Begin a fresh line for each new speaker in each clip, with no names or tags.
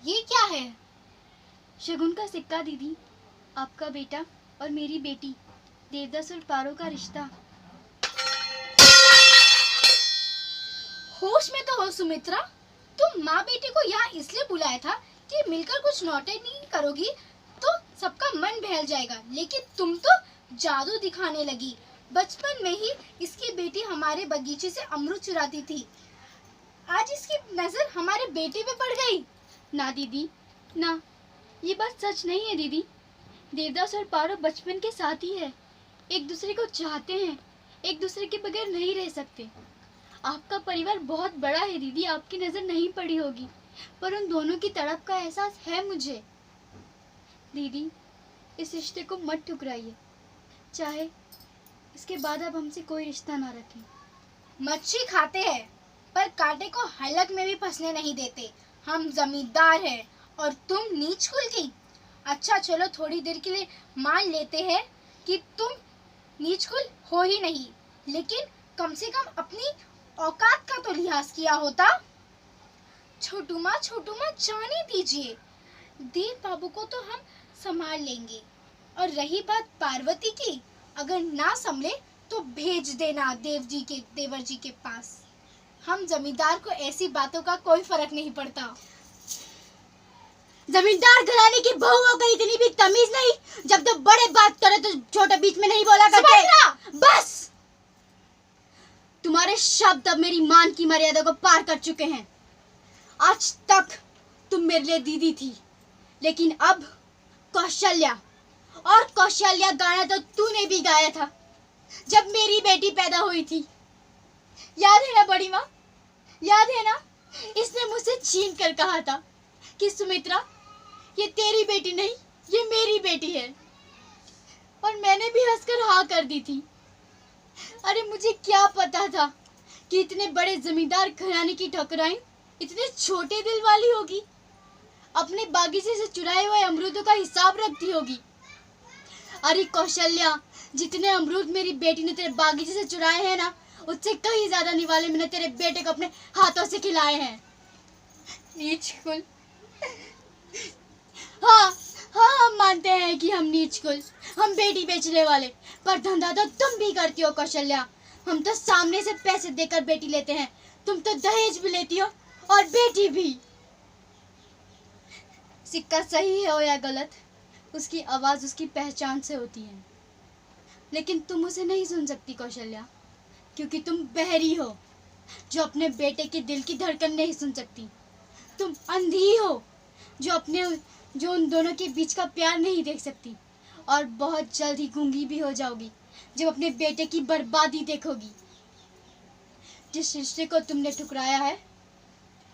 ये क्या है?
शगुन का सिक्का दीदी। आपका बेटा और मेरी बेटी देवदास और पारो का रिश्ता।
होश में तो हो सुमित्रा। तुम माँ बेटी को यहाँ इसलिए बुलाया था कि मिलकर कुछ नौटंकी करोगी तो सबका मन बहल जाएगा, लेकिन तुम तो जादू दिखाने लगी। बचपन में ही इसकी बेटी हमारे बगीचे से अमरूद चुराती थी, आज इसकी नजर हमारे बेटे पे पड़ गई।
ना दीदी ना, ये बात सच नहीं है दीदी। देवदास और पारो बचपन के साथी है, एक दूसरे को चाहते हैं, एक दूसरे के बगैर नहीं रह सकते। आपका परिवार बहुत बड़ा है दीदी, आपकी नजर नहीं पड़ी होगी, पर उन दोनों की तड़प का एहसास है मुझे। दीदी, इस रिश्ते को मत ठुकराइए, चाहे इसके बाद आप हमसे कोई रिश्ता ना रखें।
मच्छी खाते हैं पर कांटे को हलक में भी फंसने नहीं देते। हम जमींदार हैं और तुम नीच कुल की। अच्छा चलो, थोड़ी देर के लिए मान लेते हैं कि तुम नीच कुल हो ही नहीं, लेकिन कम से कम अपनी औकात का तो लिहाज किया होता। छोटू माँ जाने दीजिए, देव बाबू को तो हम संभाल लेंगे। और रही बात पार्वती की, अगर ना संभले तो भेज देना देवर जी के पास। हम जमींदार को ऐसी बातों का कोई फर्क नहीं पड़ता।
जमींदार घराने की बहू होकर इतनी भी तमीज नहीं, जब तो बड़े बात करे तो छोटे बीच में नहीं बोला करते। बस, तुम्हारे शब्द अब मेरी मान की मर्यादा को पार कर चुके हैं। आज तक तुम मेरे लिए दीदी थी, लेकिन अब कौशल्या, और कौशल्या गाना तो तूने भी गाया था जब मेरी बेटी पैदा हुई थी। याद है ना बड़ी माँ, याद है ना? इसने मुझसे छीन कर कहा था कि सुमित्रा, ये तेरी बेटी नहीं, ये मेरी बेटी है, और मैंने भी हंसकर हाँ कर दी थी। अरे मुझे क्या पता था कि इतने बड़े जमींदार घराने की ठकुराइन इतने छोटे दिल वाली होगी, अपने बागीचे से चुराए हुए अमरूदों का हिसाब रखती होगी। अरे कौशल्या, जितने अमरूद मेरी बेटी ने तेरे बागीचे से चुराए हैं ना, उससे कहीं ज्यादा निवाले मैंने तेरे बेटे को अपने हाथों से खिलाए हैं। नीच कुल। हाँ हाँ, हम मानते हैं कि हम नीच कुल, हम बेटी बेचने वाले, पर धंधा तो तुम भी करती हो कौशल्या। हम तो सामने से पैसे देकर बेटी लेते हैं, तुम तो दहेज भी लेती हो और बेटी भी। सिक्का सही है हो या गलत, उसकी आवाज उसकी पहचान से होती है, लेकिन तुम उसे नहीं सुन सकती कौशल्या, क्योंकि तुम बहरी हो जो अपने बेटे के दिल की धड़कन नहीं सुन सकती। तुम अंधी हो जो उन दोनों के बीच का प्यार नहीं देख सकती, और बहुत जल्द ही गूंगी भी हो जाओगी जब अपने बेटे की बर्बादी देखोगी। जिस रिश्ते को तुमने ठुकराया है,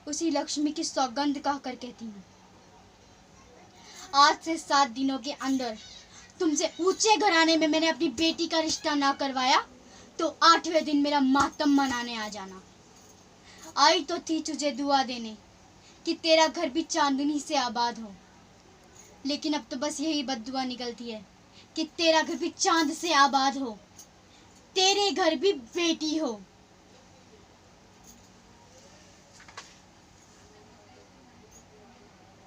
उसी लक्ष्मी की सौगंध कहकर कहती हूँ, आज से 7 दिनों के अंदर तुमसे ऊंचे घराने में मैंने अपनी बेटी का रिश्ता ना करवाया तो 8वें दिन मेरा मातम मनाने आ जाना। आई तो थी तुझे दुआ देने कि तेरा घर भी चांदनी से आबाद हो, लेकिन अब तो बस यही बद्दुआ निकलती है कि तेरा घर भी चांद से आबाद हो, तेरे घर भी बेटी हो।